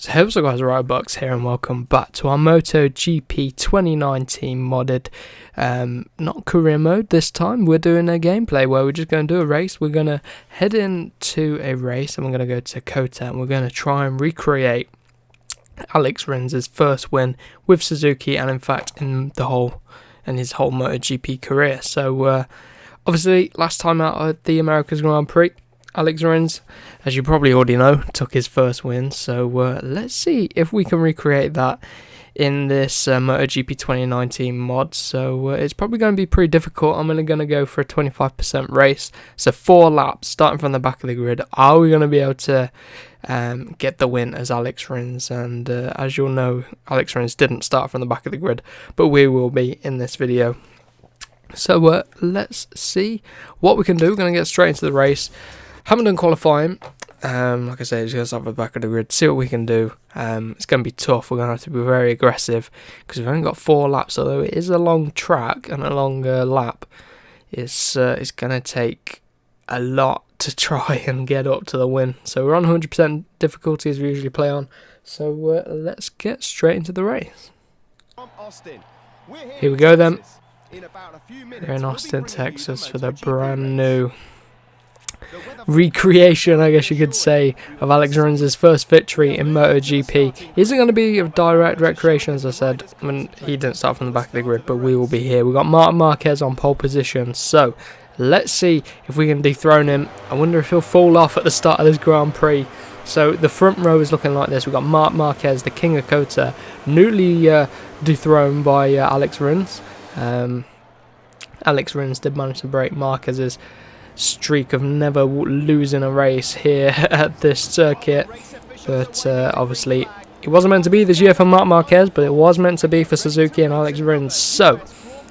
So hey, what's up guys, Robux here and welcome back to our MotoGP 2019 modded, not career mode this time. We're doing a gameplay where we're just going to do a race. We're going to head into a race and we're going to go to Kota and we're going to try and recreate Alex Rins' first win with Suzuki and in fact in his whole MotoGP career. So obviously last time out at the America's Grand Prix, Alex Rins, as you probably already know, took his first win, so let's see if we can recreate that in this MotoGP 2019 mod. So it's probably going to be pretty difficult. I'm only going to go for a 25% race, so 4 laps starting from the back of the grid. Are we going to be able to get the win as Alex Rins? And as you'll know, Alex Rins didn't start from the back of the grid, but we will be in this video. So let's see what we can do. We're going to get straight into the race. Haven't done qualifying. Like I said, just going to start from the back of the grid, see what we can do. It's going to be tough. We're going to have to be very aggressive because we've only got 4 laps. Although it is a long track and a long lap, it's going to take a lot to try and get up to the win. So we're on 100% difficulty as we usually play on. So let's get straight into the race. Here we go then. We're in Austin, Texas for the brand new recreation, I guess you could say, of Alex Rins' first victory in MotoGP. Isn't going to be a direct recreation, as I said. I mean, he didn't start from the back of the grid, but we will be here. We've got Marc Marquez on pole position, so let's see if we can dethrone him. I wonder if he'll fall off at the start of this Grand Prix. So the front row is looking like this. We've got Marc Marquez, the king of Kota, newly dethroned by Alex Rins. Alex Rins did manage to break Marquez's streak of never losing a race here at this circuit, but obviously it wasn't meant to be this year for Marc Marquez, but it was meant to be for Suzuki and Alex Rins. So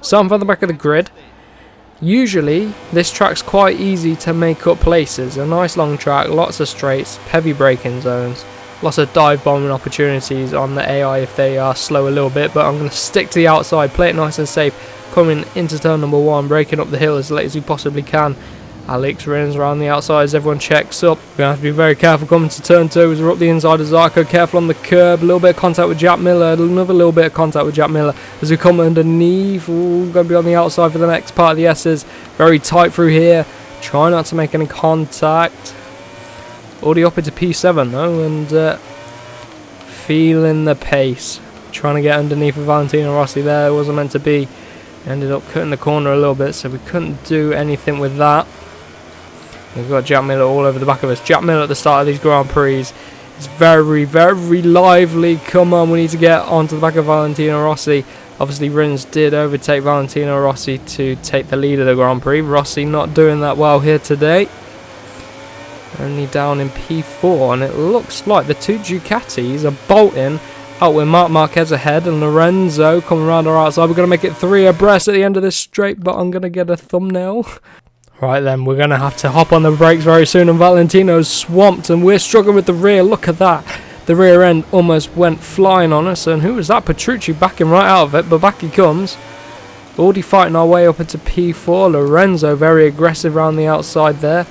starting from the back of the grid, usually this track's quite easy to make up places. A nice long track, lots of straights, heavy braking zones, lots of dive bombing opportunities on the AI if they are slow a little bit, but I'm going to stick to the outside, play it nice and safe, coming into turn number 1, braking up the hill as late as we possibly can. Alex Rins around the outside as everyone checks up. We're going to have to be very careful coming to turn 2 as we're up the inside of Zarco. Careful on the curb. A little bit of contact with Jack Miller. Another little bit of contact with Jack Miller as we come underneath. Ooh, going to be on the outside for the next part of the S's. Very tight through here. Try not to make any contact. Already up into P7 though, and feeling the pace. Trying to get underneath of Valentino Rossi there. It wasn't meant to be. Ended up cutting the corner a little bit, so we couldn't do anything with that. We've got Jack Miller all over the back of us. Jack Miller at the start of these Grand Prix is very, very lively. Come on, we need to get onto the back of Valentino Rossi. Obviously, Rins did overtake Valentino Rossi to take the lead of the Grand Prix. Rossi not doing that well here today. Only down in P4, and it looks like the 2 Ducatis are bolting out with Marc Marquez ahead and Lorenzo coming around our outside. We're going to make it 3 abreast at the end of this straight, but I'm going to get a thumbnail. Right then, we're going to have to hop on the brakes very soon, and Valentino's swamped, and we're struggling with the rear. Look at that. The rear end almost went flying on us, and who was that? Petrucci backing right out of it, but back he comes. Already fighting our way up into P4. Lorenzo very aggressive around the outside there.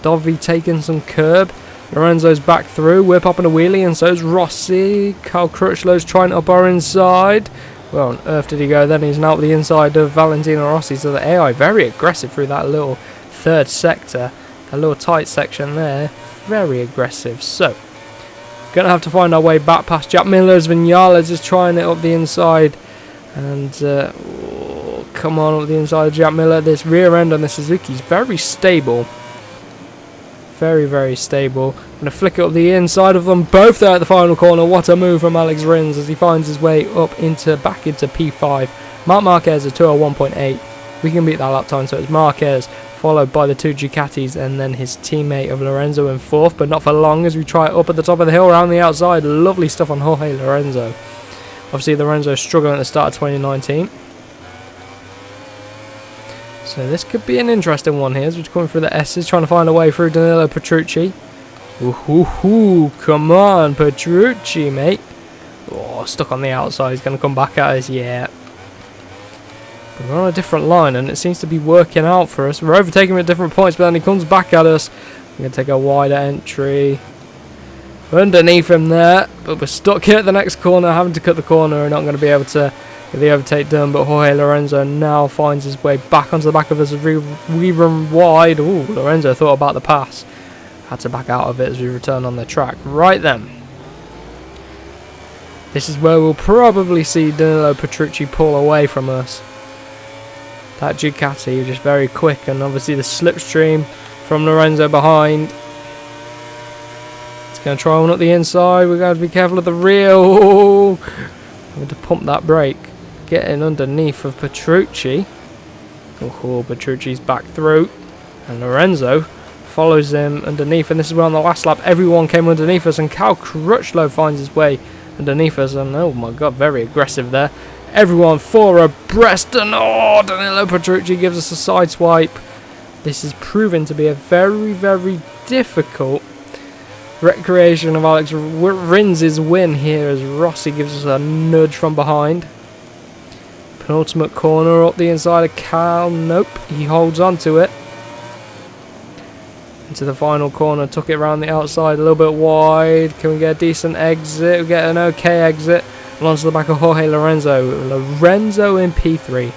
Dovi taking some curb. Lorenzo's back through. We're popping a wheelie, and so's Rossi. Carl Crutchlow's trying up our inside. Where on earth did he go then? He's now at the inside of Valentino Rossi. So the AI very aggressive through that little third sector. A little tight section there. Very aggressive. So, going to have to find our way back past Jack Miller's. Vinales is trying it up the inside. And, come on up the inside of Jack Miller. This rear end on the Suzuki is very stable. Very, very stable. Going to flick it up the inside of them both there at the final corner. What a move from Alex Rins as he finds his way up back into P5. Marc Marquez is 201.8. We can beat that lap time, so it's Marquez followed by the 2 Ducatis and then his teammate of Lorenzo in 4th, but not for long as we try it up at the top of the hill around the outside. Lovely stuff on Jorge Lorenzo. Obviously Lorenzo struggling at the start of 2019. So this could be an interesting one here as we're coming through the S's, trying to find a way through Danilo Petrucci. Ooh, come on, Petrucci, mate. Oh, stuck on the outside. He's going to come back at us, yeah. But we're on a different line, and it seems to be working out for us. We're overtaking him at different points, but then he comes back at us. We're going to take a wider entry. We're underneath him there, but we're stuck here at the next corner, having to cut the corner and not going to be able to get the overtake done. But Jorge Lorenzo now finds his way back onto the back of us as we run wide. Ooh, Lorenzo thought about the pass. Had to back out of it as we return on the track. Right then. This is where we'll probably see Danilo Petrucci pull away from us. That Ducati just very quick, and obviously the slipstream from Lorenzo behind. It's going to try one up the inside. We're going to be careful of the rear. I'm going to pump that brake. Getting underneath of Petrucci. Oh, Petrucci's back through. And Lorenzo follows him underneath. And this is where on the last lap everyone came underneath us. And Cal Crutchlow finds his way underneath us. And oh my god, very aggressive there. Everyone for abreast. And oh, Danilo Petrucci gives us a side swipe. This is proven to be a very, very difficult recreation of Alex Rins' win here as Rossi gives us a nudge from behind. Penultimate corner up the inside of Cal. Nope, he holds on to it. Into the final corner, took it around the outside a little bit wide. Can we get a decent exit? We get an okay exit. And onto the back of Jorge Lorenzo. Lorenzo in P3.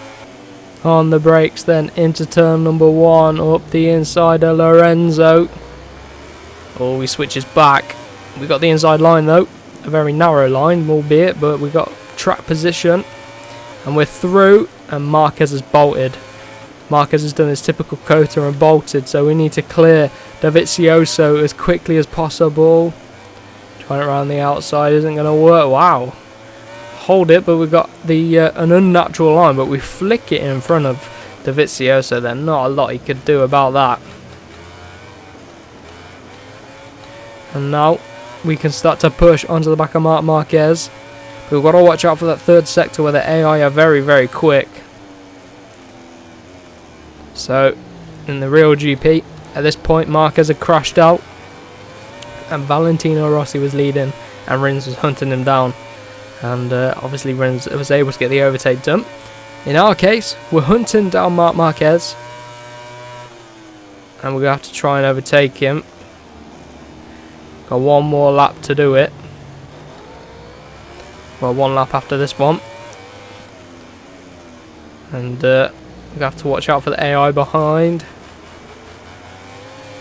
On the brakes then into turn number 1. Up the inside of Lorenzo. Oh, he switches back. We got the inside line though. A very narrow line, albeit, but we got track position. And we're through, and Marquez has bolted. Marquez has done his typical Cota and bolted, so we need to clear Dovizioso as quickly as possible. Trying it around the outside isn't going to work. Wow. Hold it, but we've got the an unnatural line, but we flick it in front of Dovizioso. There's not a lot he could do about that. And now we can start to push onto the back of Marc Marquez. But we've got to watch out for that third sector where the AI are very, very quick. So, in the real GP, at this point, Marquez had crashed out. And Valentino Rossi was leading, and Rins was hunting him down. And obviously Rins was able to get the overtake done. In our case, we're hunting down Marc Marquez. And we're going to have to try and overtake him. Got one more lap to do it. Well, one lap after this one. And we have to watch out for the AI behind.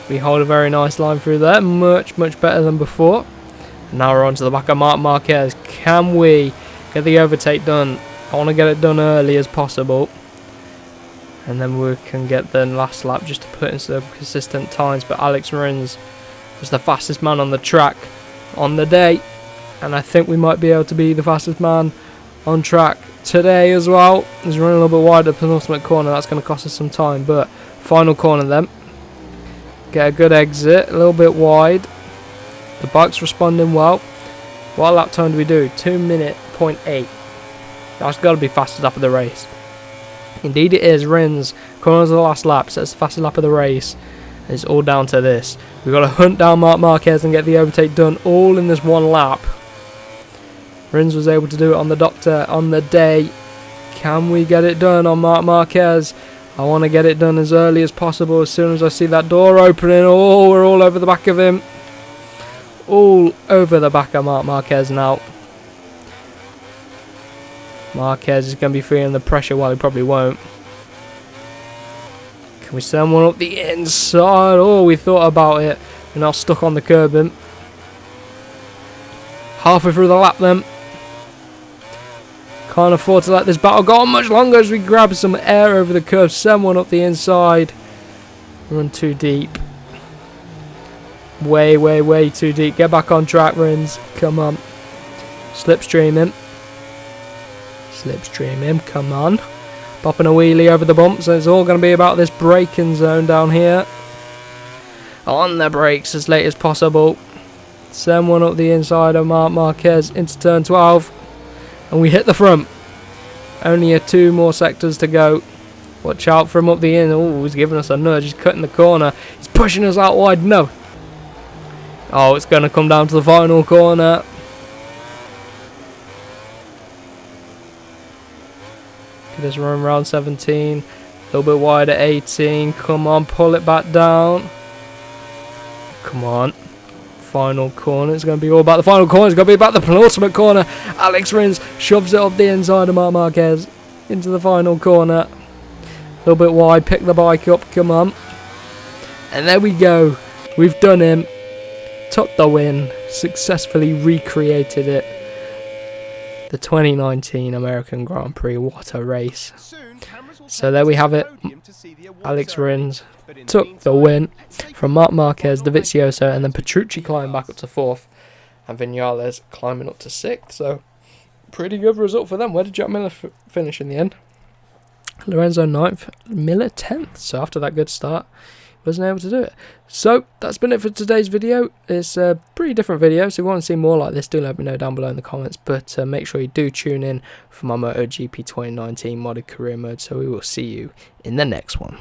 We hold a very nice line through there. Much, much better than before. And now we're on to the back of Marc Marquez. Can we get the overtake done? I want to get it done early as possible. And then we can get the last lap just to put in some consistent times. But Alex Rins was the fastest man on the track on the day. And I think we might be able to be the fastest man on track today as well. He's running a little bit wide at the penultimate corner. That's going to cost us some time. But final corner then. Get a good exit. A little bit wide. The bike's responding well. What lap time do we do? 2:08. That's got to be fastest lap of the race. Indeed it is. Rins coming on to the last lap. So it's the fastest lap of the race. It's all down to this. We've got to hunt down Marc Marquez and get the overtake done all in this one lap. Rins was able to do it on the doctor on the day. Can we get it done on Marc Marquez? I want to get it done as early as possible. As soon as I see that door opening. Oh, we're all over the back of him. All over the back of Marc Marquez now. Marquez is going to be feeling the pressure. Well, he probably won't. Can we send one up the inside? Oh, we thought about it. We're now stuck on the curbing. Halfway through the lap then. Can't afford to let this battle go on much longer as we grab some air over the curve. Send one up the inside. Run too deep. Way, way, way too deep. Get back on track, Rins. Come on. Slipstream him. Slipstream him. Come on. Popping a wheelie over the bumps. It's all going to be about this braking zone down here. On the brakes as late as possible. Send one up the inside of Marc Marquez into turn 12. And we hit the front. Only 2 more sectors to go. Watch out for him up the in. Oh, he's giving us a nudge. He's cutting the corner. He's pushing us out wide. No. Oh, it's going to come down to the final corner. Just run around 17. A little bit wide at 18. Come on, pull it back down. Come on. final corner. It's going to be all about the final corner. It's going to be about the penultimate corner. Alex Rins shoves it up the inside of Marc Marquez into the final corner. A little bit wide. Pick the bike up. Come on. And there we go. We've done him. Took the win. Successfully recreated it. The 2019 American Grand Prix. What a race. So there we have it. Alex Rins took the win from Marc Marquez, Dovizioso, and then Petrucci climbing back up to 4th, and Vinales climbing up to 6th. So pretty good result for them. Where did Jack Miller finish in the end? Lorenzo 9th, Miller 10th. So after that good start, wasn't able to do it. So that's been it for today's video. It's a pretty different video, so if you want to see more like this, do let me know down below in the comments. But make sure you do tune in for my MotoGP 2019 modded career mode. So we will see you in the next one.